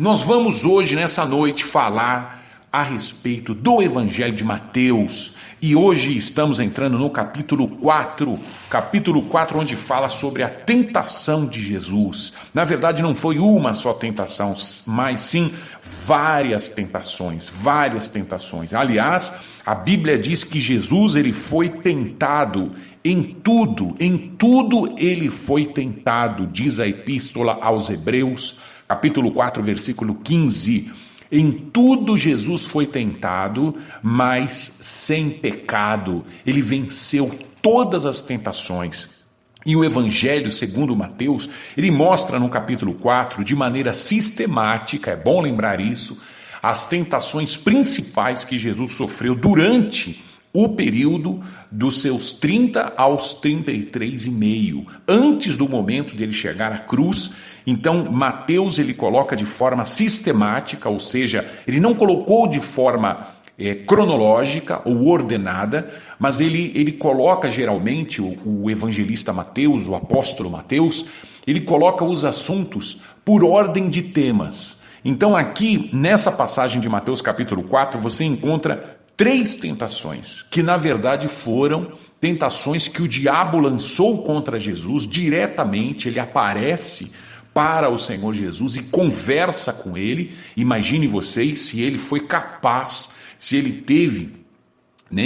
Nós vamos hoje, nessa noite, falar a respeito do Evangelho de Mateus. E hoje estamos entrando no capítulo 4, onde fala sobre a tentação de Jesus. Na verdade, não foi uma só tentação, mas sim várias tentações. Aliás, a Bíblia diz que Jesus ele foi tentado em tudo ele foi tentado, diz a Epístola aos Hebreus, capítulo 4, versículo 15. Em tudo Jesus foi tentado, mas sem pecado. Ele venceu todas as tentações. E o Evangelho, segundo Mateus, ele mostra no capítulo 4, de maneira sistemática, é bom lembrar isso, as tentações principais que Jesus sofreu durante o período dos seus 30 aos 33,5, antes do momento de ele chegar à cruz. Então, Mateus ele coloca de forma sistemática, ou seja, ele não colocou de forma cronológica ou ordenada, mas ele coloca geralmente, o evangelista Mateus, o apóstolo Mateus, ele coloca os assuntos por ordem de temas. Então, aqui, nessa passagem de Mateus capítulo 4, você encontra 3 tentações, que na verdade foram tentações que o diabo lançou contra Jesus diretamente. Ele aparece para o Senhor Jesus e conversa com ele. Imagine vocês se ele foi capaz, se ele teve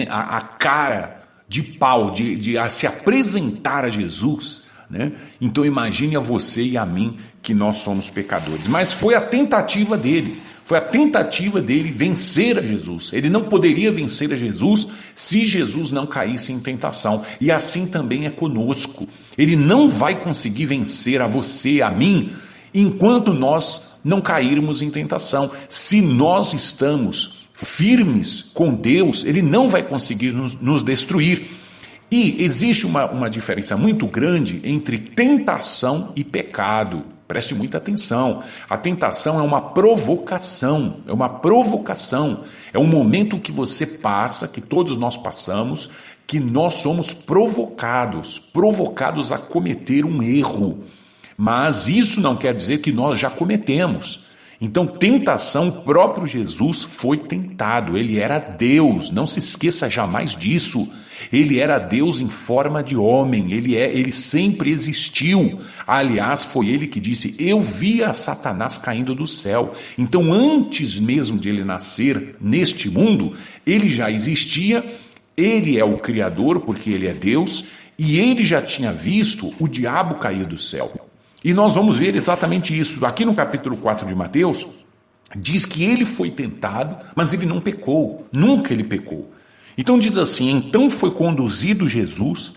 a cara de pau de se apresentar a Jesus, né? Então imagine a você e a mim que nós somos pecadores. Mas foi a tentativa dele. Foi a tentativa dele vencer a Jesus. Ele não poderia vencer a Jesus se Jesus não caísse em tentação. E assim também é conosco. Ele não vai conseguir vencer a você, a mim, enquanto nós não cairmos em tentação. Se nós estamos firmes com Deus, ele não vai conseguir nos destruir. E existe uma diferença muito grande entre tentação e pecado. Preste muita atenção. A tentação é uma provocação, é um momento que você passa, que todos nós passamos, que nós somos provocados a cometer um erro. Mas isso não quer dizer que nós já cometemos. Então, tentação, o próprio Jesus foi tentado, ele era Deus, não se esqueça jamais disso. Ele era Deus em forma de homem, ele sempre existiu. Aliás, foi ele que disse: eu via Satanás caindo do céu. Então, antes mesmo de ele nascer neste mundo, ele já existia, ele é o Criador, porque ele é Deus, e ele já tinha visto o diabo cair do céu. E nós vamos ver exatamente isso. Aqui no capítulo 4 de Mateus, diz que ele foi tentado, mas ele não pecou, nunca ele pecou. Então diz assim: então foi conduzido Jesus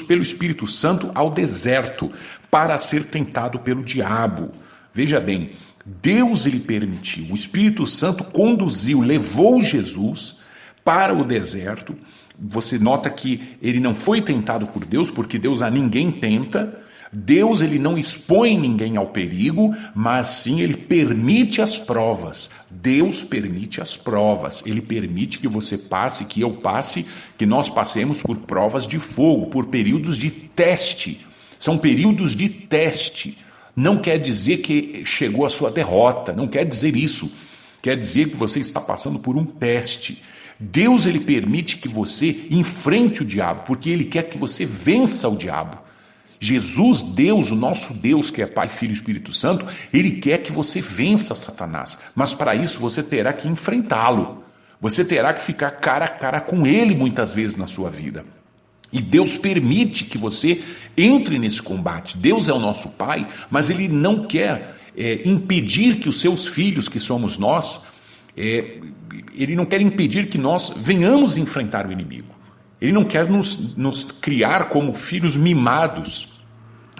pelo Espírito Santo ao deserto para ser tentado pelo diabo. Veja bem, Deus ele permitiu, o Espírito Santo conduziu, levou Jesus para o deserto. Você nota que ele não foi tentado por Deus, porque Deus a ninguém tenta. Deus ele não expõe ninguém ao perigo, mas sim ele permite as provas. Deus permite as provas. Ele permite que você passe, que eu passe, que nós passemos por provas de fogo, por períodos de teste. São períodos de teste. Não quer dizer que chegou a sua derrota, não quer dizer isso. Quer dizer que você está passando por um teste. Deus ele permite que você enfrente o diabo, porque ele quer que você vença o diabo. Jesus, Deus, o nosso Deus, que é Pai, Filho e Espírito Santo, ele quer que você vença Satanás. Mas para isso você terá que enfrentá-lo. Você terá que ficar cara a cara com ele muitas vezes na sua vida. E Deus permite que você entre nesse combate. Deus é o nosso Pai, mas ele não quer impedir que os seus filhos, que somos nós, ele não quer impedir que nós venhamos enfrentar o inimigo. Ele não quer nos criar como filhos mimados,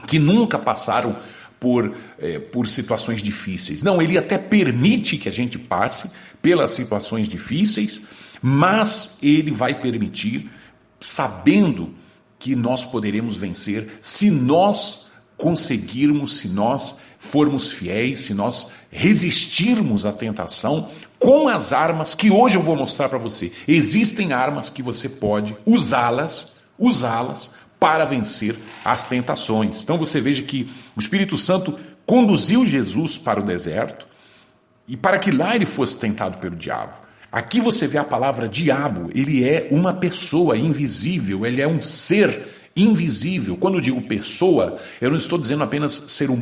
que nunca passaram por situações difíceis. Não, ele até permite que a gente passe pelas situações difíceis, mas ele vai permitir, sabendo que nós poderemos vencer se nós conseguirmos, se nós formos fiéis, se nós resistirmos à tentação com as armas que hoje eu vou mostrar para você. Existem armas que você pode usá-las para vencer as tentações. Então você veja que o Espírito Santo conduziu Jesus para o deserto e para que lá ele fosse tentado pelo diabo. Aqui você vê a palavra diabo, ele é uma pessoa invisível, ele é um ser invisível. Quando eu digo pessoa, eu não estou dizendo apenas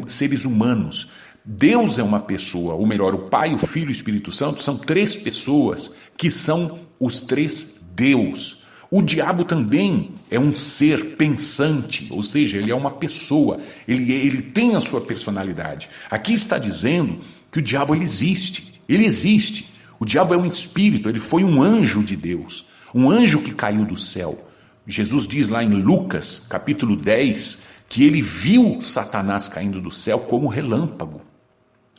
seres humanos. Deus é uma pessoa, ou melhor, o Pai, o Filho e o Espírito Santo são três pessoas que são os três Deus. O diabo também é um ser pensante, ou seja, ele é uma pessoa, ele tem a sua personalidade. Aqui está dizendo que o diabo ele existe. O diabo é um espírito, ele foi um anjo de Deus, um anjo que caiu do céu. Jesus diz lá em Lucas, capítulo 10, que ele viu Satanás caindo do céu como relâmpago.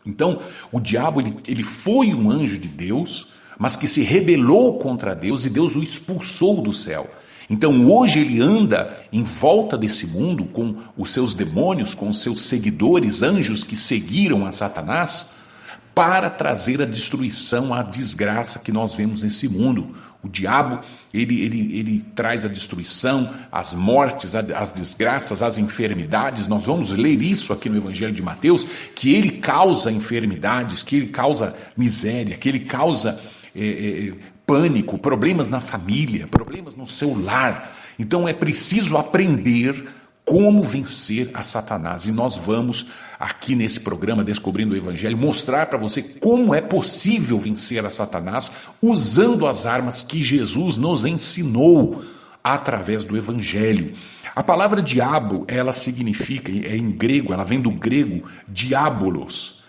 Então, o diabo ele foi um anjo de Deus, mas que se rebelou contra Deus e Deus o expulsou do céu. Então, hoje ele anda em volta desse mundo com os seus demônios, com os seus seguidores, anjos que seguiram a Satanás, para trazer a destruição, a desgraça que nós vemos nesse mundo. O diabo, ele traz a destruição, as mortes, as desgraças, as enfermidades. Nós vamos ler isso aqui no Evangelho de Mateus, que ele causa enfermidades, que ele causa miséria, que ele causa pânico, problemas na família, problemas no seu lar. Então é preciso aprender como vencer a Satanás. E nós vamos, aqui nesse programa Descobrindo o Evangelho, mostrar para você como é possível vencer a Satanás usando as armas que Jesus nos ensinou através do Evangelho. A palavra diabo, ela significa, em grego, ela vem do grego diabolos,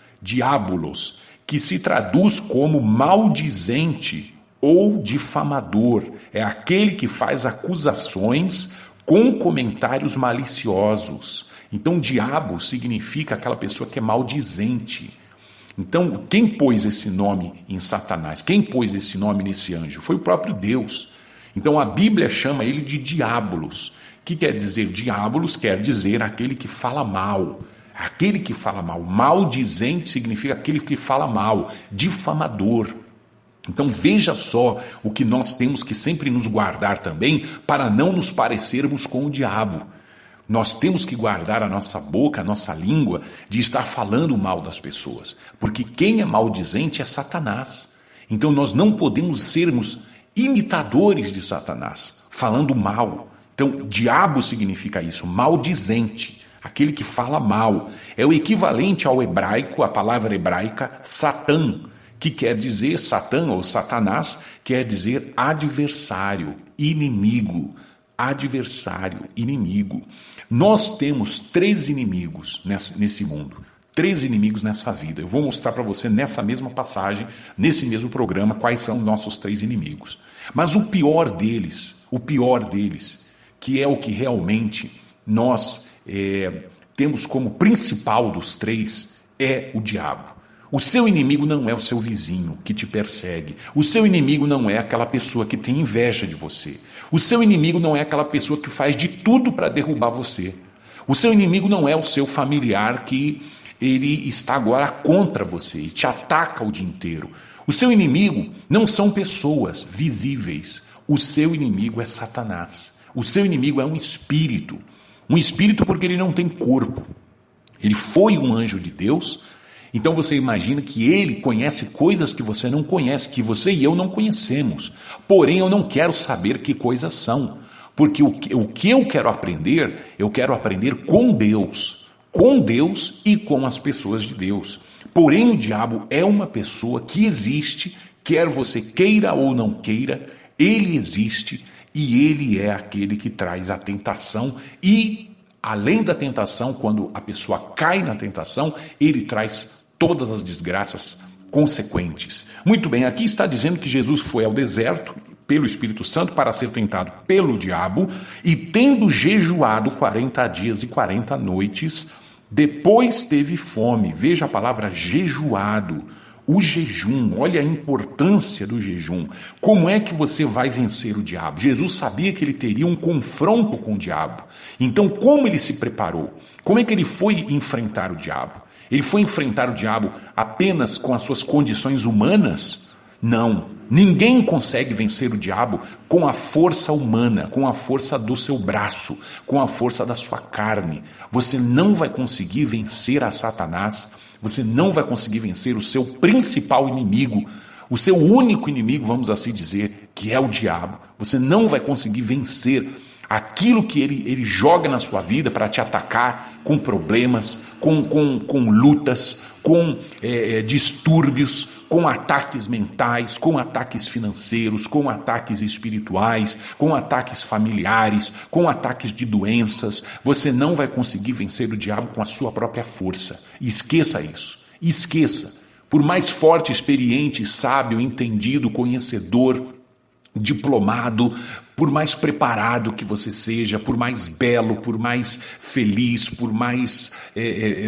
que se traduz como maldizente ou difamador. É aquele que faz acusações com comentários maliciosos. Então, diabo significa aquela pessoa que é maldizente. Então, quem pôs esse nome em Satanás? Quem pôs esse nome nesse anjo? Foi o próprio Deus. Então, a Bíblia chama ele de diabolos. O que quer dizer diabolos? Quer dizer aquele que fala mal. Aquele que fala mal. Maldizente significa aquele que fala mal. Difamador. Então veja só o que nós temos que sempre nos guardar também para não nos parecermos com o diabo. Nós temos que guardar a nossa boca, a nossa língua de estar falando mal das pessoas, porque quem é maldizente é Satanás. Então nós não podemos sermos imitadores de Satanás, falando mal. Então diabo significa isso, maldizente, aquele que fala mal. É o equivalente ao hebraico, a palavra hebraica Satã, que quer dizer, Satã ou Satanás, quer dizer adversário, inimigo. Adversário, inimigo. Nós temos 3 inimigos nesse mundo, 3 inimigos nessa vida. Eu vou mostrar para você nessa mesma passagem, nesse mesmo programa, quais são os nossos 3 inimigos. Mas o pior deles, que é o que realmente nós temos como principal dos 3, é o diabo. O seu inimigo não é o seu vizinho que te persegue. O seu inimigo não é aquela pessoa que tem inveja de você. O seu inimigo não é aquela pessoa que faz de tudo para derrubar você. O seu inimigo não é o seu familiar que ele está agora contra você e te ataca o dia inteiro. O seu inimigo não são pessoas visíveis. O seu inimigo é Satanás. O seu inimigo é um espírito. Um espírito porque ele não tem corpo. Ele foi um anjo de Deus. Então você imagina que ele conhece coisas que você não conhece, que você e eu não conhecemos. Porém, eu não quero saber que coisas são. Porque o que eu quero aprender com Deus e com as pessoas de Deus. Porém, o diabo é uma pessoa que existe, quer você queira ou não queira, ele existe e ele é aquele que traz a tentação e, além da tentação, quando a pessoa cai na tentação, ele traz todas as desgraças consequentes. Muito bem, aqui está dizendo que Jesus foi ao deserto pelo Espírito Santo para ser tentado pelo diabo e tendo jejuado 40 dias e 40 noites, depois teve fome. Veja a palavra jejuado. O jejum, olha a importância do jejum. Como é que você vai vencer o diabo? Jesus sabia que ele teria um confronto com o diabo. Então, como ele se preparou? Como é que ele foi enfrentar o diabo? Ele foi enfrentar o diabo apenas com as suas condições humanas? Não, ninguém consegue vencer o diabo com a força humana, com a força do seu braço, com a força da sua carne. Você não vai conseguir vencer a Satanás, você não vai conseguir vencer o seu principal inimigo, o seu único inimigo, vamos assim dizer, que é o diabo. Você não vai conseguir vencer aquilo que ele joga na sua vida para te atacar com problemas, com lutas, com distúrbios, com ataques mentais, com ataques financeiros, com ataques espirituais, com ataques familiares, com ataques de doenças. Você não vai conseguir vencer o diabo com a sua própria força. Esqueça isso. Esqueça. Por mais forte, experiente, sábio, entendido, conhecedor, diplomado, por mais preparado que você seja, por mais belo, por mais feliz, por mais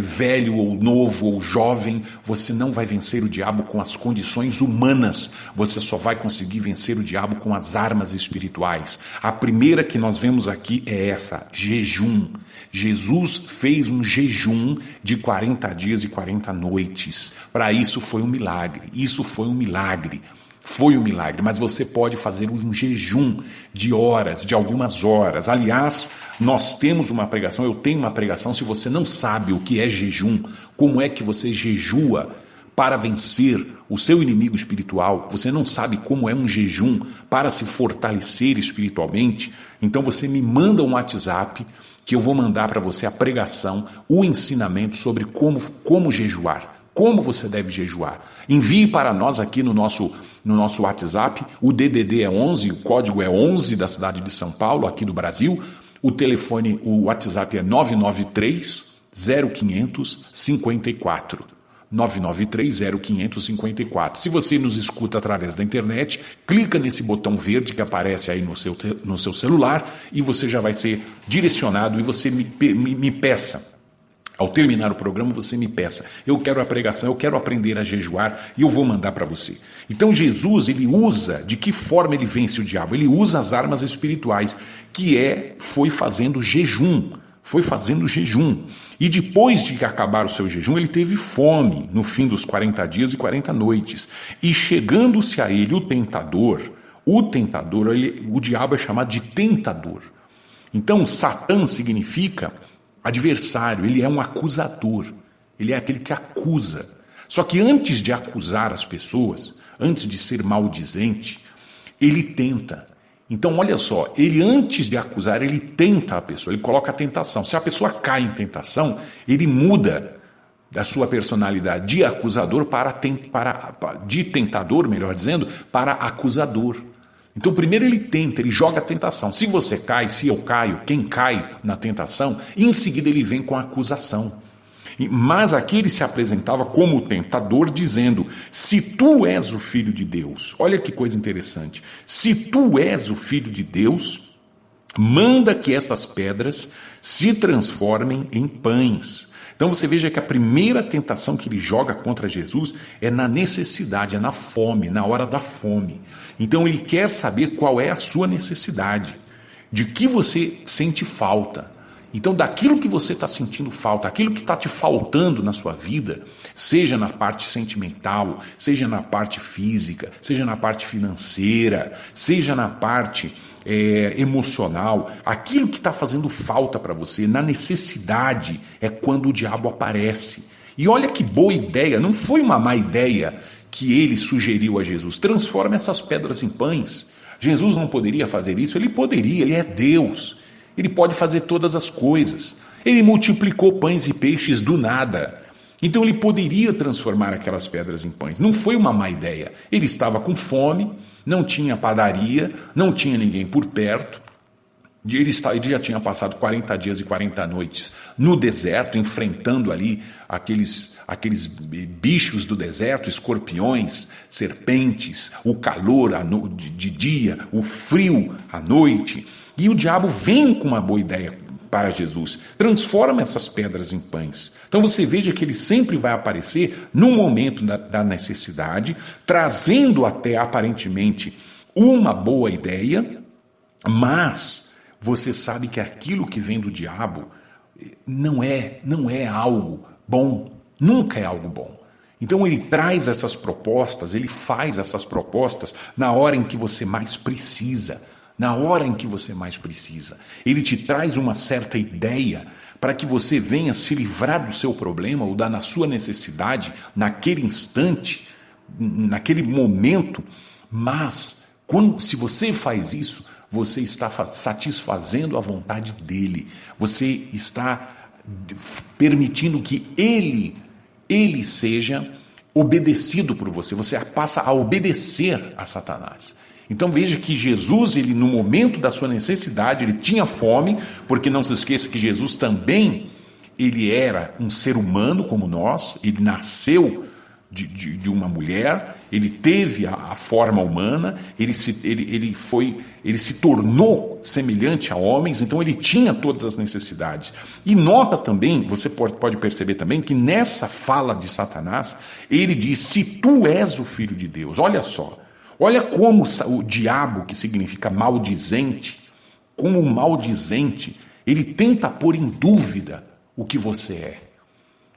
velho ou novo ou jovem, você não vai vencer o diabo com as condições humanas, você só vai conseguir vencer o diabo com as armas espirituais. A primeira que nós vemos aqui é essa, jejum. Jesus fez um jejum de 40 dias e 40 noites. Para isso foi um milagre, isso foi um milagre. Foi um milagre, mas você pode fazer um jejum de horas, de algumas horas. Aliás, nós temos uma pregação, eu tenho uma pregação, se você não sabe o que é jejum, como é que você jejua para vencer o seu inimigo espiritual, você não sabe como é um jejum para se fortalecer espiritualmente, então você me manda um WhatsApp que eu vou mandar para você a pregação, o ensinamento sobre como jejuar. Como você deve jejuar? Envie para nós aqui no nosso WhatsApp, o DDD é 11, o código é 11 da cidade de São Paulo, aqui do Brasil. O telefone, o WhatsApp é 993 0500 54. 993 0500 54. Se você nos escuta através da internet, clica nesse botão verde que aparece aí no seu celular e você já vai ser direcionado e você me peça. Ao terminar o programa, você me peça, eu quero a pregação, eu quero aprender a jejuar e eu vou mandar para você. Então Jesus, ele usa, de que forma ele vence o diabo? Ele usa as armas espirituais, foi fazendo jejum, E depois de acabar o seu jejum, ele teve fome no fim dos 40 dias e 40 noites. E chegando-se a ele o tentador, o diabo é chamado de tentador. Então, Satã significa adversário, ele é um acusador, ele é aquele que acusa. Só que antes de acusar as pessoas, antes de ser maldizente, ele tenta. Então, olha só, ele antes de acusar, ele tenta a pessoa, ele coloca a tentação. Se a pessoa cai em tentação, ele muda da sua personalidade de acusador de tentador, melhor dizendo, para acusador. Então, primeiro ele tenta, ele joga a tentação. Se você cai, se eu caio, quem cai na tentação, em seguida ele vem com a acusação. Mas aqui ele se apresentava como tentador, dizendo, se tu és o Filho de Deus, olha que coisa interessante, se tu és o Filho de Deus, manda que essas pedras se transformem em pães. Então você veja que a primeira tentação que ele joga contra Jesus é na necessidade, é na fome, na hora da fome. Então ele quer saber qual é a sua necessidade, de que você sente falta. Então daquilo que você está sentindo falta, aquilo que está te faltando na sua vida, seja na parte sentimental, seja na parte física, seja na parte financeira, seja na parte emocional, aquilo que está fazendo falta para você, na necessidade, é quando o diabo aparece. E olha que boa ideia, não foi uma má ideia que ele sugeriu a Jesus, transforma essas pedras em pães. Jesus não poderia fazer isso? Ele poderia, ele é Deus, ele pode fazer todas as coisas. Ele multiplicou pães e peixes do nada, então ele poderia transformar aquelas pedras em pães. Não foi uma má ideia, ele estava com fome, não tinha padaria, não tinha ninguém por perto, ele já tinha passado 40 dias e 40 noites no deserto, enfrentando ali aqueles bichos do deserto, escorpiões, serpentes, o calor de dia, o frio à noite, e o diabo vem com uma boa ideia para Jesus, transforma essas pedras em pães. Então você veja que ele sempre vai aparecer no momento da necessidade, trazendo até aparentemente uma boa ideia, mas você sabe que aquilo que vem do diabo não é algo bom, nunca é algo bom. Então ele traz essas propostas, ele faz essas propostas na hora em que você mais precisa. Na hora em que você mais precisa. Ele te traz uma certa ideia para que você venha se livrar do seu problema ou da sua necessidade naquele instante, naquele momento. Mas, se você faz isso, você está satisfazendo a vontade dele. Você está permitindo que ele seja obedecido por você. Você passa a obedecer a Satanás. Então veja que Jesus, ele no momento da sua necessidade, ele tinha fome, porque não se esqueça que Jesus também, ele era um ser humano como nós, ele nasceu de uma mulher, ele teve a forma humana, ele se tornou semelhante a homens, então ele tinha todas as necessidades. E nota também, você pode perceber também, que nessa fala de Satanás, ele diz, se tu és o Filho de Deus, olha só, olha como o diabo, que significa maldizente, como o maldizente, ele tenta pôr em dúvida o que você é.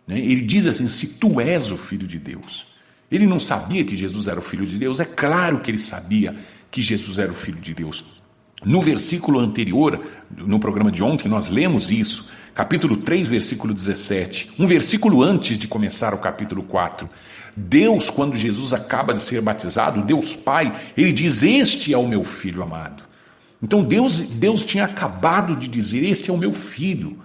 Ele diz assim, se tu és o Filho de Deus. Ele não sabia que Jesus era o Filho de Deus? É claro que ele sabia que Jesus era o Filho de Deus. No versículo anterior, no programa de ontem, nós lemos isso, capítulo 3, versículo 17, um versículo antes de começar o capítulo 4. Deus, quando Jesus acaba de ser batizado, Deus Pai, ele diz, este é o meu Filho amado. Então Deus tinha acabado de dizer, este é o meu Filho.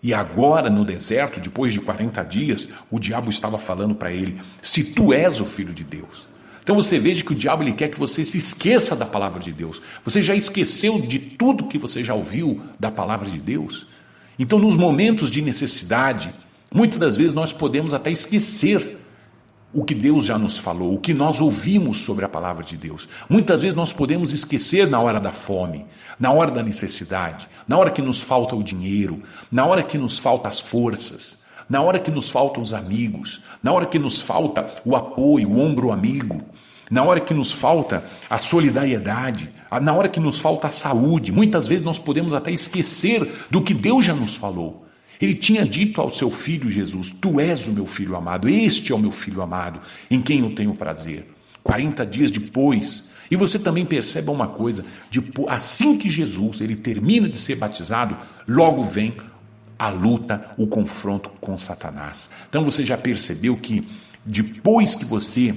E agora no deserto, depois de 40 dias, o diabo estava falando para ele, se tu és o Filho de Deus. Então você veja que o diabo ele quer que você se esqueça da palavra de Deus. Você já esqueceu de tudo que você já ouviu da palavra de Deus? Então nos momentos de necessidade, muitas das vezes nós podemos até esquecer o que Deus já nos falou, o que nós ouvimos sobre a palavra de Deus. Muitas vezes nós podemos esquecer na hora da fome, na hora da necessidade, na hora que nos falta o dinheiro, na hora que nos faltam as forças, na hora que nos faltam os amigos, na hora que nos falta o apoio, o ombro amigo, na hora que nos falta a solidariedade, na hora que nos falta a saúde. Muitas vezes nós podemos até esquecer do que Deus já nos falou. Ele tinha dito ao seu filho Jesus, tu és o meu filho amado, este é o meu filho amado, em quem eu tenho prazer. 40 dias depois, e você também percebe uma coisa, assim que Jesus ele termina de ser batizado, logo vem a luta, o confronto com Satanás. Então você já percebeu que depois que você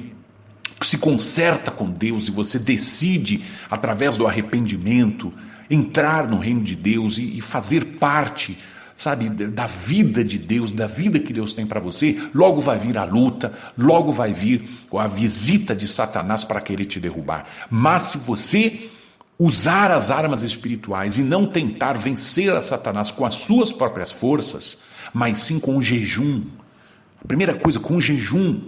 se conserta com Deus e você decide, através do arrependimento, entrar no reino de Deus e fazer parte, sabe, da vida de Deus, da vida que Deus tem para você, logo vai vir a luta, logo vai vir a visita de Satanás para querer te derrubar. Mas se você usar as armas espirituais e não tentar vencer a Satanás com as suas próprias forças, mas sim com o jejum, a primeira coisa, com o jejum,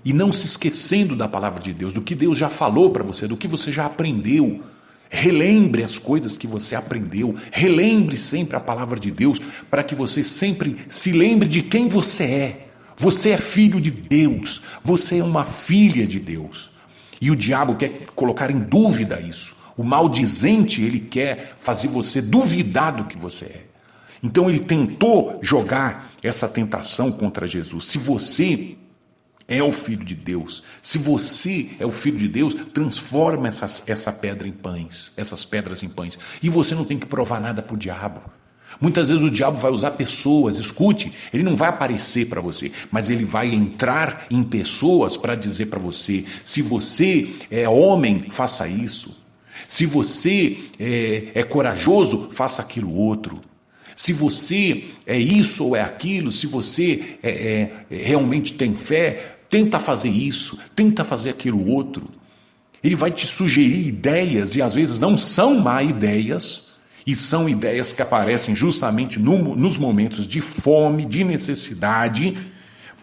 e não se esquecendo da palavra de Deus, do que Deus já falou para você, do que você já aprendeu. Relembre as coisas que você aprendeu, relembre sempre a palavra de Deus, para que você sempre se lembre de quem você é. Você é filho de Deus, você é uma filha de Deus. E o diabo quer colocar em dúvida isso. O maldizente, ele quer fazer você duvidar do que você é. Então ele tentou jogar essa tentação contra Jesus. Se você é o Filho de Deus, se você é o Filho de Deus, transforma essa pedra em pães, essas pedras em pães. E você não tem que provar nada para o diabo. Muitas vezes o diabo vai usar pessoas, escute, ele não vai aparecer para você, mas ele vai entrar em pessoas para dizer para você, se você é homem, faça isso. Se você é corajoso, faça aquilo outro. Se você é isso ou é aquilo, se você realmente tem fé, tenta fazer isso, tenta fazer aquilo outro. Ele vai te sugerir ideias, e às vezes não são má ideias, e são ideias que aparecem justamente nos momentos de fome, de necessidade,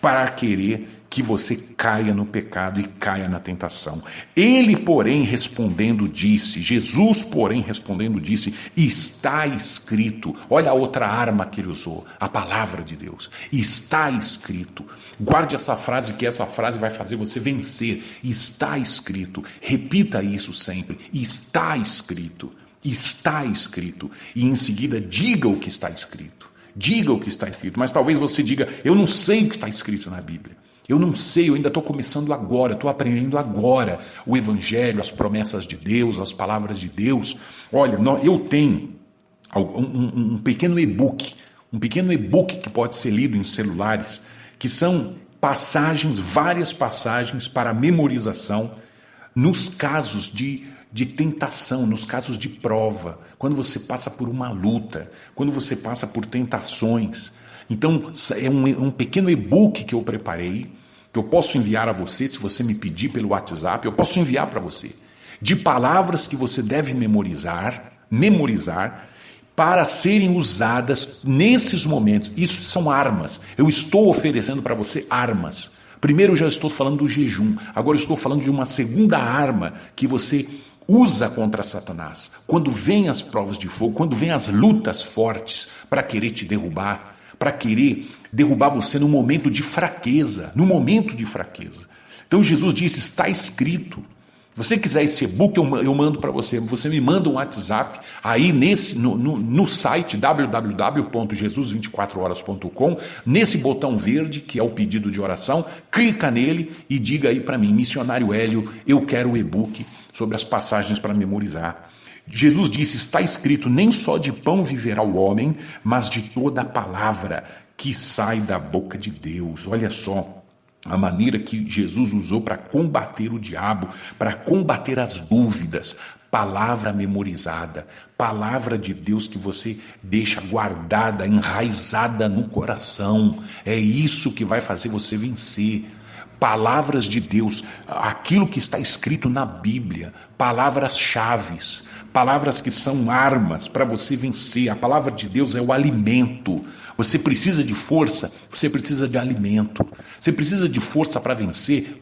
para querer que você caia no pecado e caia na tentação. Ele, porém, respondendo disse, Jesus, porém, respondendo disse, está escrito. Olha a outra arma que ele usou, a palavra de Deus. Está escrito. Guarde essa frase, que essa frase vai fazer você vencer. Está escrito. Repita isso sempre. Está escrito. Está escrito. E em seguida, diga o que está escrito. Diga o que está escrito. Mas talvez você diga, eu não sei o que está escrito na Bíblia. Eu não sei, eu ainda estou começando agora, estou aprendendo agora o Evangelho, as promessas de Deus, as palavras de Deus. Olha, eu tenho um pequeno e-book, que pode ser lido em celulares, que são passagens, várias passagens para memorização nos casos de tentação, nos casos de prova, quando você passa por uma luta, quando você passa por tentações. Então, é um pequeno e-book que eu preparei, que eu posso enviar a você, se você me pedir pelo WhatsApp, eu posso enviar para você, de palavras que você deve memorizar, para serem usadas nesses momentos. Isso são armas. Eu estou oferecendo para você armas. Primeiro eu já estou falando do jejum, agora eu estou falando de uma segunda arma que você usa contra Satanás. Quando vem as provas de fogo, quando vem as lutas fortes para querer te derrubar, para querer derrubar você no momento de fraqueza, Então Jesus disse, está escrito. Se você quiser esse e-book, eu mando para você. Você me manda um WhatsApp aí no site www.jesus24horas.com, nesse botão verde, que é o pedido de oração, clica nele e diga aí para mim, missionário Hélio, eu quero o e-book sobre as passagens para memorizar. Jesus disse, está escrito, nem só de pão viverá o homem, mas de toda a palavra que sai da boca de Deus. Olha só a maneira que Jesus usou para combater o diabo, para combater as dúvidas. Palavra memorizada, palavra de Deus que você deixa guardada, enraizada no coração. É isso que vai fazer você vencer. Palavras de Deus, aquilo que está escrito na Bíblia, palavras-chaves, palavras que são armas para você vencer. A palavra de Deus é o alimento. Você precisa de força, você precisa de alimento. Você precisa de força para vencer.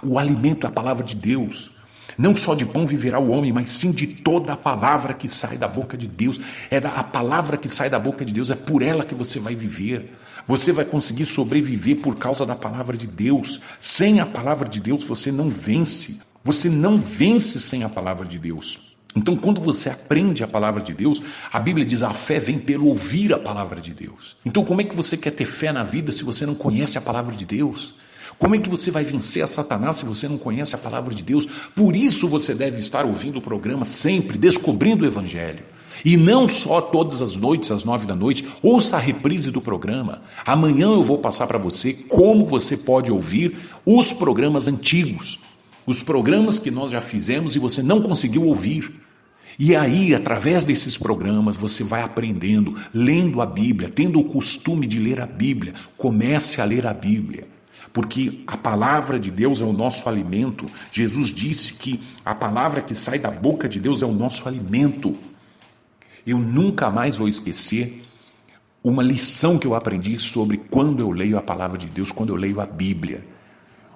O alimento é a palavra de Deus. Não só de pão viverá o homem, mas sim de toda a palavra que sai da boca de Deus. A palavra que sai da boca de Deus, é por ela que você vai viver. Você vai conseguir sobreviver por causa da palavra de Deus. Sem a palavra de Deus, você não vence. Você não vence sem a palavra de Deus. Então, quando você aprende a palavra de Deus, a Bíblia diz, a fé vem pelo ouvir a palavra de Deus. Então, como é que você quer ter fé na vida se você não conhece a palavra de Deus? Como é que você vai vencer a Satanás se você não conhece a palavra de Deus? Por isso você deve estar ouvindo o programa sempre, descobrindo o Evangelho. E não só todas as noites, às 9 da noite, ouça a reprise do programa. Amanhã eu vou passar para você como você pode ouvir os programas antigos. Os programas que nós já fizemos e você não conseguiu ouvir. E aí, através desses programas, você vai aprendendo, lendo a Bíblia, tendo o costume de ler a Bíblia. Comece a ler a Bíblia, porque a palavra de Deus é o nosso alimento. Jesus disse que a palavra que sai da boca de Deus é o nosso alimento. Eu nunca mais vou esquecer uma lição que eu aprendi sobre quando eu leio a palavra de Deus, quando eu leio a Bíblia.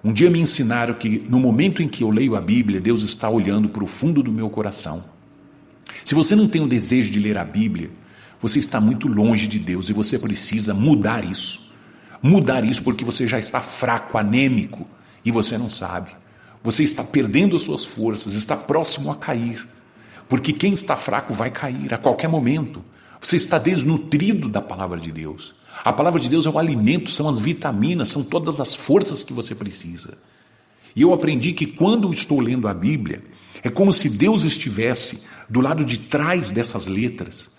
Um dia me ensinaram que no momento em que eu leio a Bíblia, Deus está olhando para o fundo do meu coração. Se você não tem o desejo de ler a Bíblia, você está muito longe de Deus e você precisa mudar isso. Mudar isso porque você já está fraco, anêmico e você não sabe. Você está perdendo as suas forças, está próximo a cair. Porque quem está fraco vai cair a qualquer momento. Você está desnutrido da palavra de Deus. A palavra de Deus é o alimento, são as vitaminas, são todas as forças que você precisa. E eu aprendi que quando eu estou lendo a Bíblia, é como se Deus estivesse do lado de trás dessas letras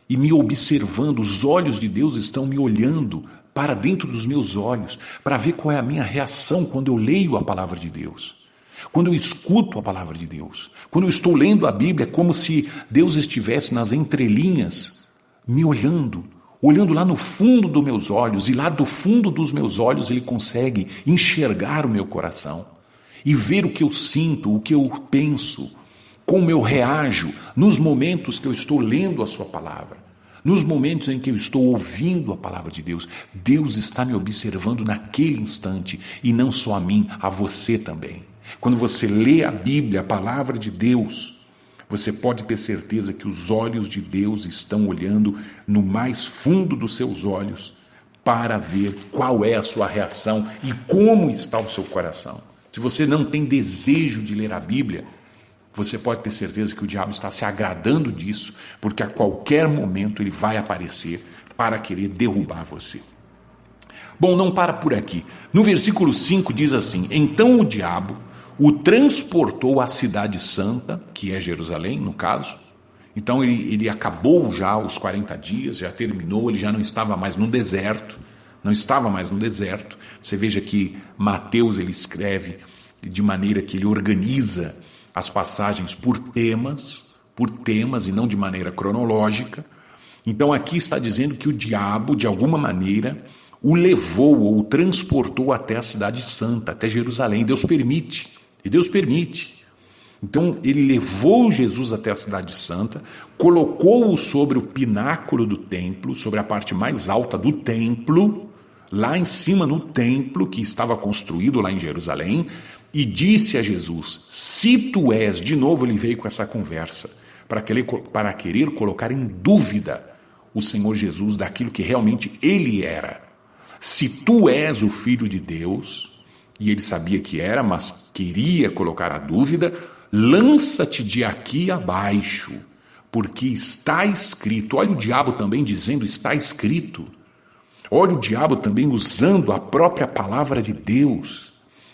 e me observando. Os olhos de Deus estão me olhando para dentro dos meus olhos, para ver qual é a minha reação quando eu leio a palavra de Deus. Quando eu escuto a palavra de Deus. Quando eu estou lendo a Bíblia, é como se Deus estivesse nas entrelinhas me olhando lá no fundo dos meus olhos, e lá do fundo dos meus olhos Ele consegue enxergar o meu coração e ver o que eu sinto, o que eu penso, como eu reajo nos momentos que eu estou lendo a sua palavra, nos momentos em que eu estou ouvindo a palavra de Deus. Deus está me observando naquele instante, e não só a mim, a você também. Quando você lê a Bíblia, a palavra de Deus, você pode ter certeza que os olhos de Deus estão olhando no mais fundo dos seus olhos para ver qual é a sua reação e como está o seu coração. Se você não tem desejo de ler a Bíblia, você pode ter certeza que o diabo está se agradando disso, porque a qualquer momento ele vai aparecer para querer derrubar você. Bom, não para por aqui. No versículo 5 diz assim: então o diabo o transportou à cidade santa, que é Jerusalém, no caso. Então ele acabou já os 40 dias, já terminou, ele já não estava mais no deserto. Não estava mais no deserto. Você veja que Mateus ele escreve de maneira que ele organiza as passagens por temas e não de maneira cronológica. Então aqui está dizendo que o diabo, de alguma maneira, o levou ou o transportou até a cidade santa, até Jerusalém. Deus permite, e Deus permite. Então ele levou Jesus até a cidade santa, colocou-o sobre o pináculo do templo, sobre a parte mais alta do templo, lá em cima no templo que estava construído lá em Jerusalém, e disse a Jesus: se tu és, de novo ele veio com essa conversa, para querer colocar em dúvida o Senhor Jesus daquilo que realmente ele era. Se tu és o Filho de Deus, e ele sabia que era, mas queria colocar a dúvida, lança-te de aqui abaixo, porque está escrito. Olha o diabo também dizendo está escrito. Olha o diabo também usando a própria palavra de Deus.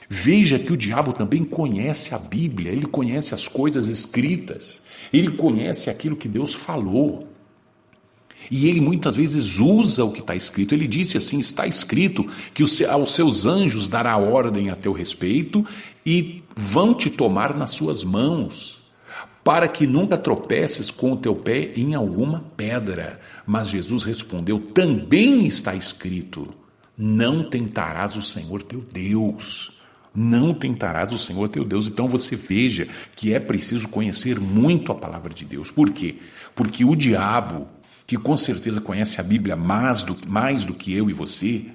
Veja que o diabo também conhece a Bíblia, ele conhece as coisas escritas, ele conhece aquilo que Deus falou. E ele muitas vezes usa o que está escrito. Ele disse assim: está escrito que aos seus anjos dará ordem a teu respeito e vão te tomar nas suas mãos, para que nunca tropeces com o teu pé em alguma pedra. Mas Jesus respondeu: também está escrito, não tentarás o Senhor teu Deus. Não tentarás o Senhor teu Deus. Então você veja que é preciso conhecer muito a palavra de Deus. Por quê? Porque o diabo, que com certeza conhece a Bíblia mais do que eu e você,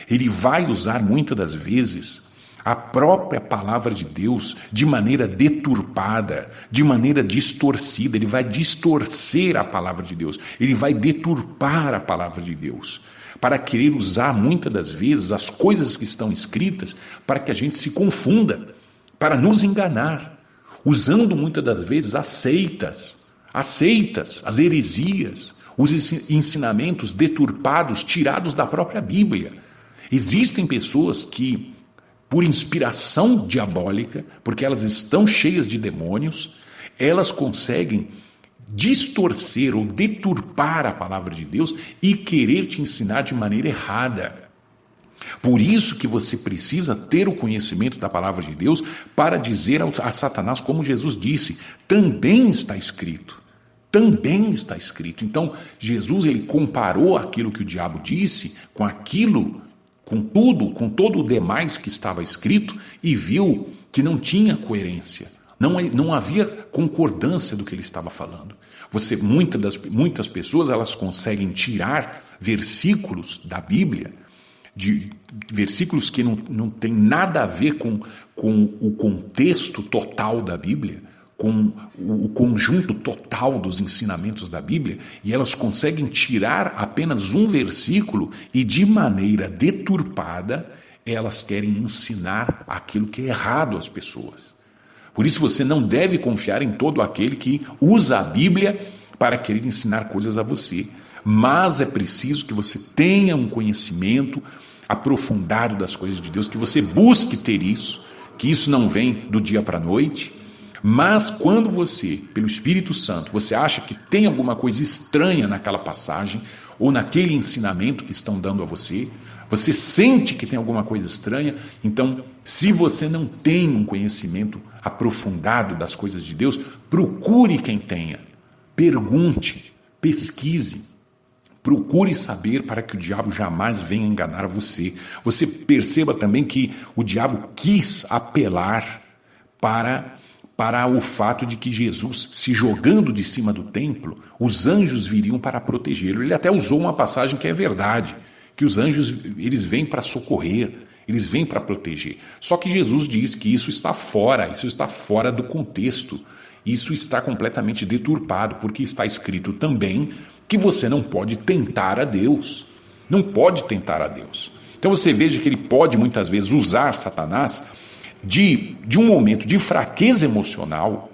ele vai usar muitas das vezes a própria palavra de Deus de maneira deturpada, de maneira distorcida. Ele vai distorcer a palavra de Deus, ele vai deturpar a palavra de Deus, para querer usar muitas das vezes as coisas que estão escritas para que a gente se confunda, para nos enganar, usando muitas das vezes as seitas, as heresias, os ensinamentos deturpados, tirados da própria Bíblia. Existem pessoas que, por inspiração diabólica, porque elas estão cheias de demônios, elas conseguem distorcer ou deturpar a palavra de Deus e querer te ensinar de maneira errada. Por isso que você precisa ter o conhecimento da palavra de Deus para dizer a Satanás, como Jesus disse, também está escrito. Também está escrito. Então, Jesus ele comparou aquilo que o diabo disse com aquilo, com todo o demais que estava escrito, e viu que não tinha coerência, não havia concordância do que ele estava falando. Muitas pessoas elas conseguem tirar versículos da Bíblia, de versículos que não tem nada a ver com o contexto total da Bíblia, com o conjunto total dos ensinamentos da Bíblia, e elas conseguem tirar apenas um versículo e de maneira deturpada elas querem ensinar aquilo que é errado às pessoas. Por isso você não deve confiar em todo aquele que usa a Bíblia para querer ensinar coisas a você, mas é preciso que você tenha um conhecimento aprofundado das coisas de Deus, que você busque ter isso, que isso não vem do dia para a noite. Mas quando você, pelo Espírito Santo, você acha que tem alguma coisa estranha naquela passagem ou naquele ensinamento que estão dando a você, você sente que tem alguma coisa estranha, então, se você não tem um conhecimento aprofundado das coisas de Deus, procure quem tenha, pergunte, pesquise, procure saber para que o diabo jamais venha enganar você. Você perceba também que o diabo quis apelar para o fato de que Jesus, se jogando de cima do templo, os anjos viriam para protegê-lo. Ele até usou uma passagem que é verdade, que os anjos eles vêm para socorrer, eles vêm para proteger. Só que Jesus diz que isso está fora do contexto, isso está completamente deturpado, porque está escrito também que você não pode tentar a Deus, não pode tentar a Deus. Então você veja que ele pode muitas vezes usar Satanás de um momento de fraqueza emocional,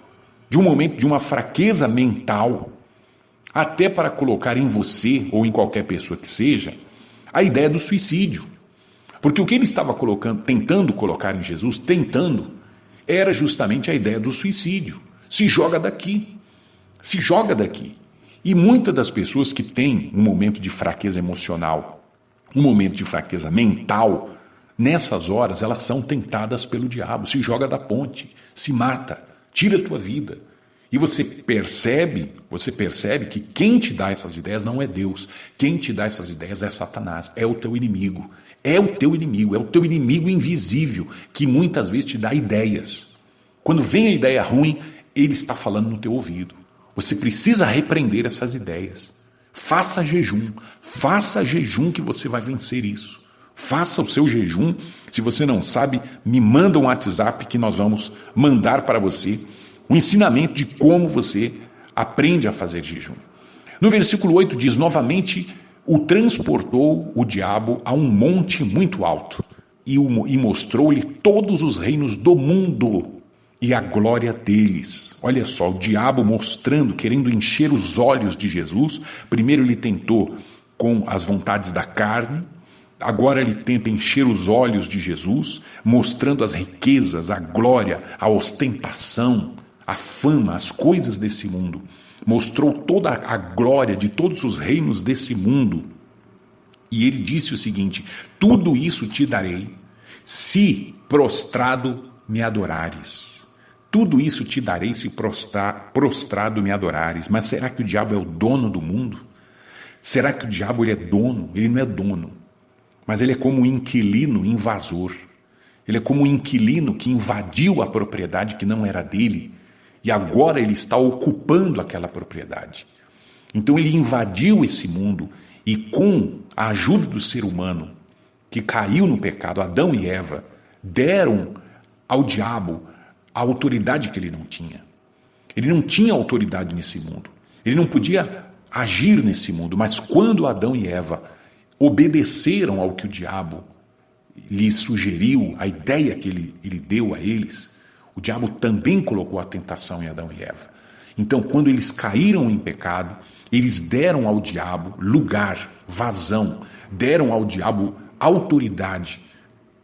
de um momento de uma fraqueza mental, até para colocar em você ou em qualquer pessoa que seja, a ideia do suicídio. Porque o que ele estava tentando colocar em Jesus, era justamente a ideia do suicídio. Se joga daqui. Se joga daqui. E muitas das pessoas que têm um momento de fraqueza emocional, um momento de fraqueza mental, nessas horas elas são tentadas pelo diabo. Se joga da ponte, se mata, tira a tua vida. E você percebe que quem te dá essas ideias não é Deus. Quem te dá essas ideias é Satanás, é o teu inimigo. É o teu inimigo invisível, que muitas vezes te dá ideias. Quando vem a ideia ruim, ele está falando no teu ouvido. Você precisa repreender essas ideias. Faça jejum que você vai vencer isso. Faça o seu jejum. Se você não sabe, me manda um WhatsApp que nós vamos mandar para você o ensinamento de como você aprende a fazer jejum. No versículo 8 diz, novamente, o transportou o diabo a um monte muito alto e mostrou-lhe todos os reinos do mundo e a glória deles. Olha só, o diabo mostrando, querendo encher os olhos de Jesus. Primeiro ele tentou com as vontades da carne, agora ele tenta encher os olhos de Jesus, mostrando as riquezas, a glória, a ostentação, a fama, as coisas desse mundo. Mostrou toda a glória de todos os reinos desse mundo. E ele disse o seguinte, tudo isso te darei, se prostrado me adorares. Tudo isso te darei se prostrado me adorares. Mas será que o diabo é o dono do mundo? Será que o diabo ele é dono? Ele não é dono. Mas ele é como um inquilino invasor. Ele é como um inquilino que invadiu a propriedade que não era dele. E agora ele está ocupando aquela propriedade. Então ele invadiu esse mundo e com a ajuda do ser humano que caiu no pecado, Adão e Eva, deram ao diabo a autoridade que ele não tinha. Ele não tinha autoridade nesse mundo. Ele não podia agir nesse mundo. Mas quando Adão e Eva obedeceram ao que o diabo lhes sugeriu, a ideia que ele deu a eles, o diabo também colocou a tentação em Adão e Eva. Então, quando eles caíram em pecado, eles deram ao diabo lugar, vazão, deram ao diabo autoridade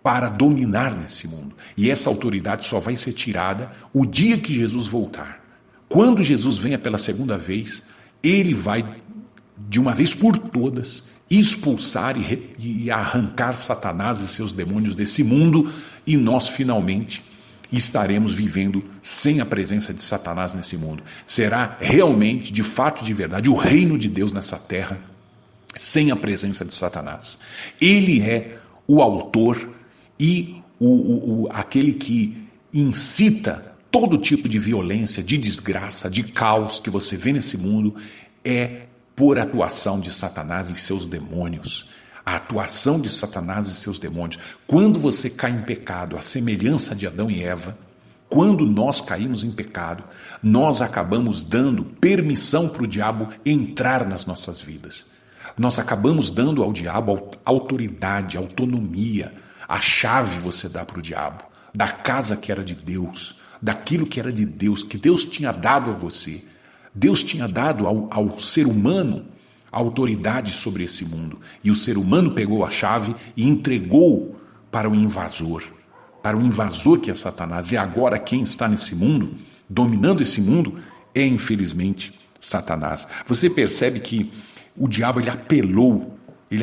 para dominar nesse mundo. E essa autoridade só vai ser tirada o dia que Jesus voltar. Quando Jesus venha pela segunda vez, ele vai, de uma vez por todas, expulsar e arrancar Satanás e seus demônios desse mundo, e nós finalmente estaremos vivendo sem a presença de Satanás nesse mundo. Será realmente, de fato, de verdade, o reino de Deus nessa terra, sem a presença de Satanás. Ele é o autor e aquele que incita todo tipo de violência, de desgraça, de caos que você vê nesse mundo, é por atuação de Satanás e seus demônios. A atuação de Satanás e seus demônios. Quando você cai em pecado, a semelhança de Adão e Eva, quando nós caímos em pecado, nós acabamos dando permissão para o diabo entrar nas nossas vidas. Nós acabamos dando ao diabo autoridade, autonomia. A chave você dá para o diabo, da casa que era de Deus, daquilo que era de Deus, que Deus tinha dado a você. Deus tinha dado ao ser humano a autoridade sobre esse mundo. E o ser humano pegou a chave e entregou para o invasor que é Satanás. E agora quem está nesse mundo, dominando esse mundo, é infelizmente Satanás. Você percebe que o diabo ele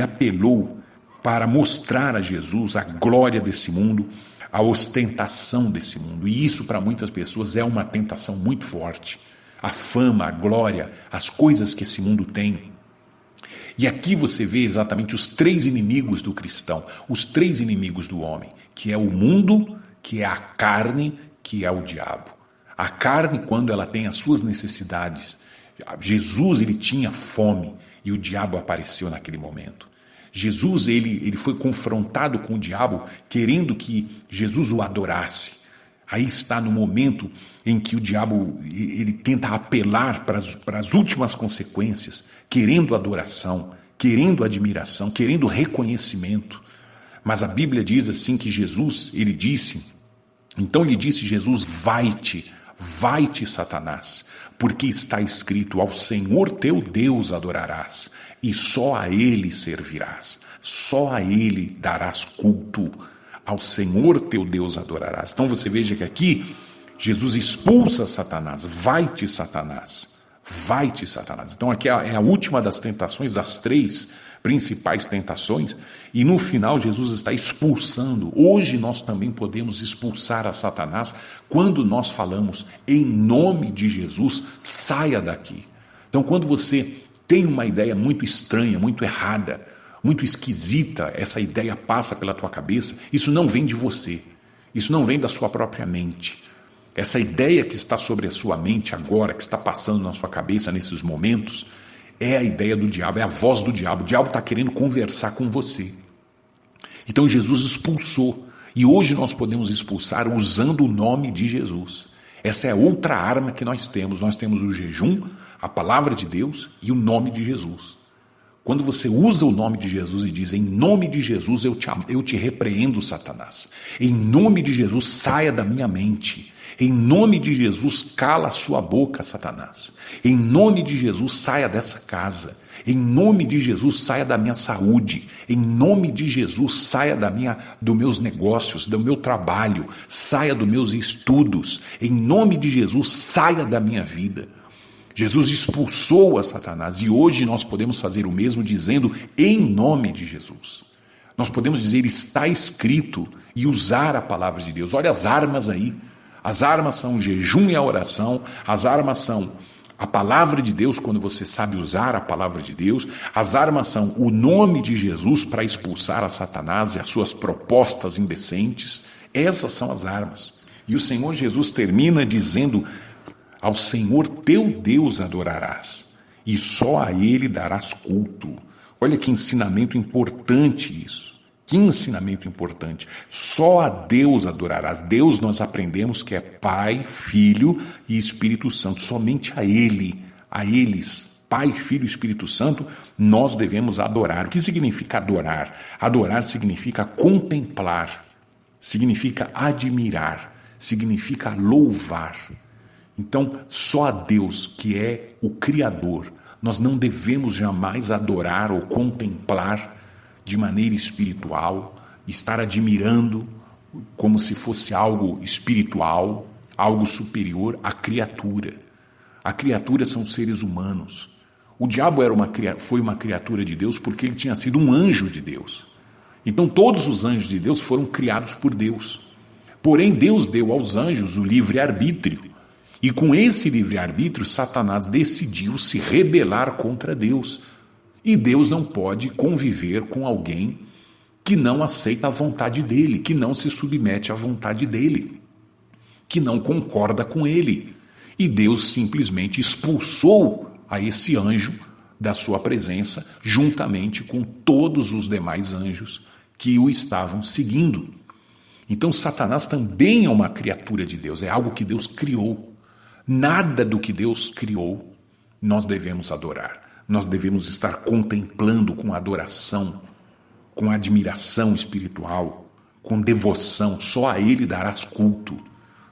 apelou para mostrar a Jesus a glória desse mundo, a ostentação desse mundo. E isso para muitas pessoas é uma tentação muito forte. A fama, a glória, as coisas que esse mundo tem. E aqui você vê exatamente os três inimigos do cristão, os três inimigos do homem, que é o mundo, que é a carne, que é o diabo. A carne, quando ela tem as suas necessidades. Jesus, ele tinha fome e o diabo apareceu naquele momento. Jesus, ele foi confrontado com o diabo, querendo que Jesus o adorasse. Aí está no momento em que o diabo ele tenta apelar para as últimas consequências, querendo adoração, querendo admiração, querendo reconhecimento. Mas a Bíblia diz assim que Jesus, então lhe disse Jesus, vai-te, vai-te, Satanás, porque está escrito, ao Senhor teu Deus adorarás, e só a Ele servirás, só a Ele darás culto, ao Senhor teu Deus adorarás. Então você veja que aqui, Jesus expulsa Satanás, vai-te, Satanás, vai-te, Satanás. Então aqui é a última das tentações, das 3 principais tentações, e no final Jesus está expulsando. Hoje nós também podemos expulsar a Satanás quando nós falamos em nome de Jesus, saia daqui. Então quando você tem uma ideia muito estranha, muito errada, muito esquisita, essa ideia passa pela tua cabeça, isso não vem de você, isso não vem da sua própria mente. Essa ideia que está sobre a sua mente agora, que está passando na sua cabeça nesses momentos, é a ideia do diabo, é a voz do diabo. O diabo está querendo conversar com você. Então Jesus expulsou. E hoje nós podemos expulsar usando o nome de Jesus. Essa é outra arma que nós temos. Nós temos o jejum, a palavra de Deus e o nome de Jesus. Quando você usa o nome de Jesus e diz, em nome de Jesus eu te repreendo, Satanás. Em nome de Jesus, saia da minha mente. Em nome de Jesus, cala a sua boca, Satanás. Em nome de Jesus, saia dessa casa. Em nome de Jesus, saia da minha saúde. Em nome de Jesus, saia dos meus negócios, do meu trabalho. Saia dos meus estudos. Em nome de Jesus, saia da minha vida. Jesus expulsou a Satanás e hoje nós podemos fazer o mesmo dizendo em nome de Jesus. Nós podemos dizer está escrito e usar a palavra de Deus. Olha as armas aí. As armas são o jejum e a oração, as armas são a palavra de Deus, quando você sabe usar a palavra de Deus, as armas são o nome de Jesus para expulsar a Satanás e as suas propostas indecentes. Essas são as armas. E o Senhor Jesus termina dizendo, ao Senhor teu Deus adorarás, e só a Ele darás culto. Olha que ensinamento importante isso. Que ensinamento importante. Só a Deus adorarás. Deus nós aprendemos que é Pai, Filho e Espírito Santo. Somente a Ele, a eles, Pai, Filho e Espírito Santo, nós devemos adorar. O que significa adorar? Adorar significa contemplar, significa admirar, significa louvar. Então, só a Deus, que é o Criador, nós não devemos jamais adorar ou contemplar de maneira espiritual, estar admirando como se fosse algo espiritual, algo superior à criatura. A criatura são seres humanos. O diabo foi uma criatura de Deus porque ele tinha sido um anjo de Deus. Então todos os anjos de Deus foram criados por Deus. Porém, Deus deu aos anjos o livre-arbítrio. E com esse livre-arbítrio, Satanás decidiu se rebelar contra Deus. E Deus não pode conviver com alguém que não aceita a vontade dele, que não se submete à vontade dele, que não concorda com ele. E Deus simplesmente expulsou a esse anjo da sua presença, juntamente com todos os demais anjos que o estavam seguindo. Então Satanás também é uma criatura de Deus, é algo que Deus criou. Nada do que Deus criou nós devemos adorar. Nós devemos estar contemplando com adoração, com admiração espiritual, com devoção. Só a Ele darás culto.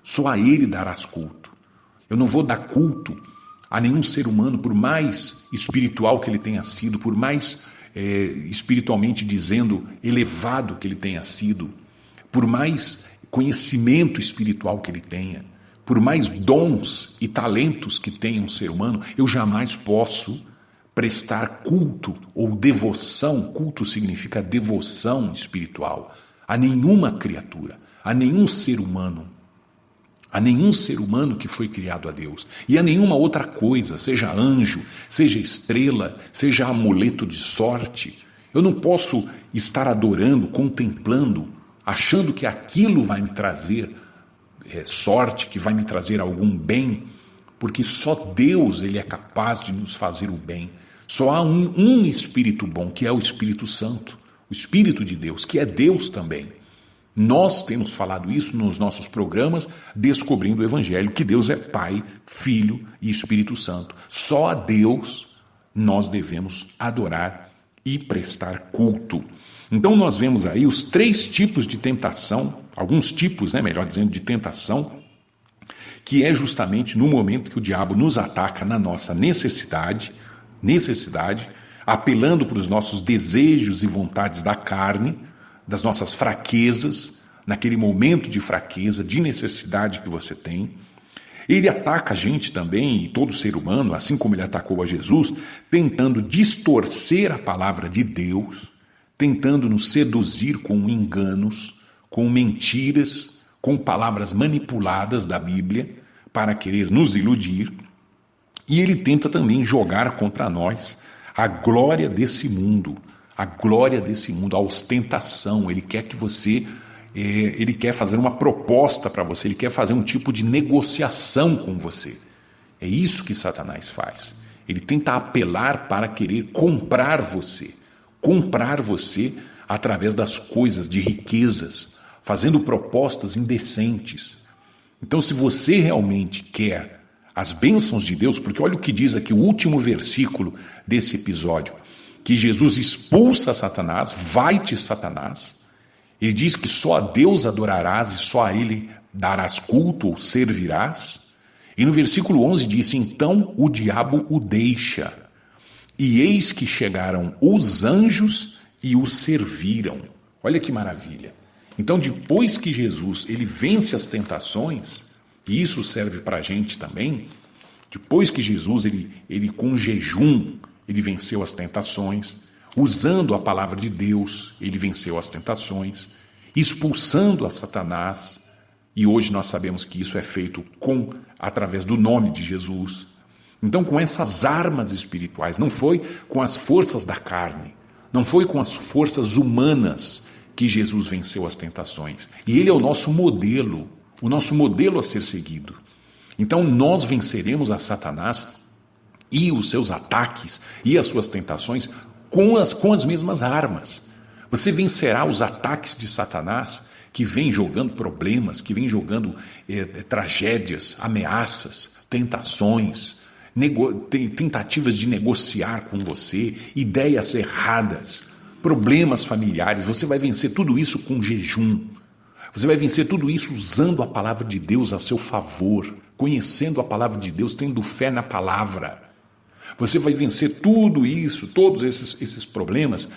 Só a Ele darás culto. Eu não vou dar culto a nenhum ser humano, por mais espiritual que ele tenha sido, por mais espiritualmente dizendo elevado que ele tenha sido, por mais conhecimento espiritual que ele tenha, por mais dons e talentos que tenha um ser humano, eu jamais posso prestar culto ou devoção, culto significa devoção espiritual, a nenhuma criatura, a nenhum ser humano que foi criado a Deus, e a nenhuma outra coisa, seja anjo, seja estrela, seja amuleto de sorte. Eu não posso estar adorando, contemplando, achando que aquilo vai me trazer sorte, que vai me trazer algum bem, porque só Deus ele é capaz de nos fazer o bem. Só há um Espírito bom, que é o Espírito Santo, o Espírito de Deus, que é Deus também. Nós temos falado isso nos nossos programas, Descobrindo o Evangelho, que Deus é Pai, Filho e Espírito Santo. Só a Deus nós devemos adorar e prestar culto. Então nós vemos aí os 3 tipos de tentação, alguns tipos, melhor dizendo, de tentação, que é justamente no momento que o diabo nos ataca na nossa necessidade, apelando para os nossos desejos e vontades da carne, das nossas fraquezas, naquele momento de fraqueza, de necessidade que você tem. Ele ataca a gente também, e todo ser humano, assim como ele atacou a Jesus, tentando distorcer a palavra de Deus, tentando nos seduzir com enganos, com mentiras, com palavras manipuladas da Bíblia, para querer nos iludir. E ele tenta também jogar contra nós a glória desse mundo, a ostentação. Ele quer que você... ele quer fazer uma proposta para você, ele quer fazer um tipo de negociação com você. É isso que Satanás faz. Ele tenta apelar para querer comprar você através das coisas, de riquezas, fazendo propostas indecentes. Então, se você realmente quer as bênçãos de Deus, porque olha o que diz aqui o último versículo desse episódio, que Jesus expulsa Satanás, vai-te Satanás. Ele diz que só a Deus adorarás e só a Ele darás culto ou servirás. E no versículo 11 diz, então o diabo o deixa. E eis que chegaram os anjos e o serviram. Olha que maravilha. Então depois que Jesus ele vence as tentações, e isso serve para a gente também, depois que Jesus ele com jejum, ele venceu as tentações, usando a palavra de Deus, ele venceu as tentações, expulsando a Satanás, e hoje nós sabemos que isso é feito através do nome de Jesus. Então, com essas armas espirituais, não foi com as forças da carne, não foi com as forças humanas que Jesus venceu as tentações. E ele é o nosso modelo a ser seguido. Então, nós venceremos a Satanás e os seus ataques e as suas tentações com as mesmas armas. Você vencerá os ataques de Satanás, que vem jogando problemas, que vem jogando tragédias, ameaças, tentações, tentativas de negociar com você, ideias erradas, problemas familiares. Você vai vencer tudo isso com jejum. Você vai vencer tudo isso usando a palavra de Deus a seu favor, conhecendo a palavra de Deus, tendo fé na palavra. Você vai vencer tudo isso, todos esses problemas,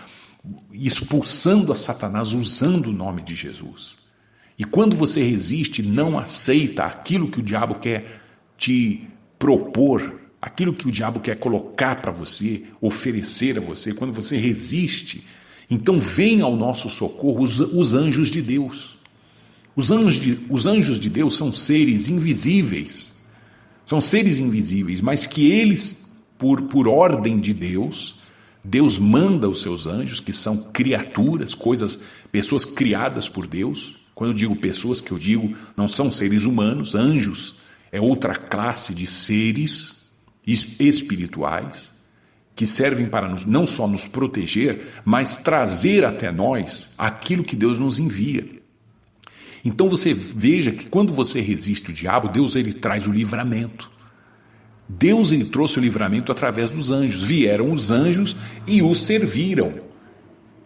expulsando a Satanás usando o nome de Jesus. E quando você resiste, não aceita aquilo que o diabo quer te propor, aquilo que o diabo quer colocar para você, oferecer a você, quando você resiste, então vem ao nosso socorro os anjos de Deus. Os anjos de Deus são seres invisíveis, mas que eles, por ordem de Deus, Deus manda os seus anjos, que são criaturas, pessoas criadas por Deus. Quando eu digo pessoas, que eu digo não são seres humanos, anjos é outra classe de seres espirituais que servem para não só nos proteger, mas trazer até nós aquilo que Deus nos envia. Então você veja que quando você resiste o diabo, Deus ele traz o livramento. Deus ele trouxe o livramento através dos anjos. Vieram os anjos e o serviram.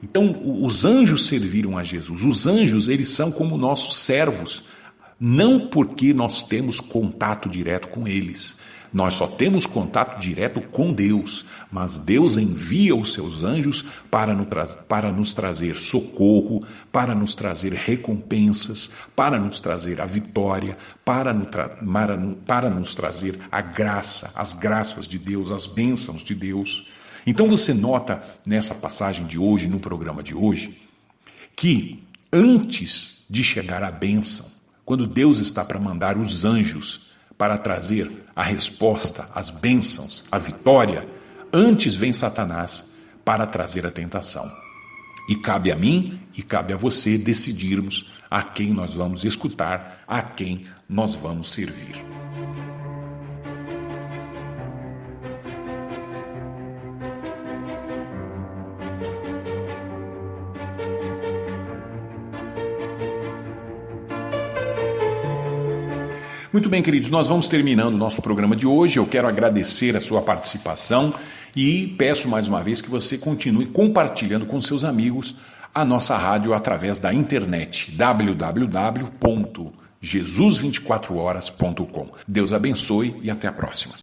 Então os anjos serviram a Jesus. Os anjos eles são como nossos servos. Não porque nós temos contato direto com eles. Nós só temos contato direto com Deus, mas Deus envia os seus anjos para nos trazer socorro, para nos trazer recompensas, para nos trazer a vitória, para nos trazer a graça, as graças de Deus, as bênçãos de Deus. Então você nota nessa passagem de hoje, no programa de hoje, que antes de chegar à bênção, quando Deus está para mandar os anjos para trazer a resposta, as bênçãos, a vitória, antes vem Satanás para trazer a tentação. E cabe a mim e cabe a você decidirmos a quem nós vamos escutar, a quem nós vamos servir. Muito bem, queridos, nós vamos terminando o nosso programa de hoje. Eu quero agradecer a sua participação e peço mais uma vez que você continue compartilhando com seus amigos a nossa rádio através da internet, www.radiocultura.com. jesus24horas.com. Deus abençoe e até a próxima.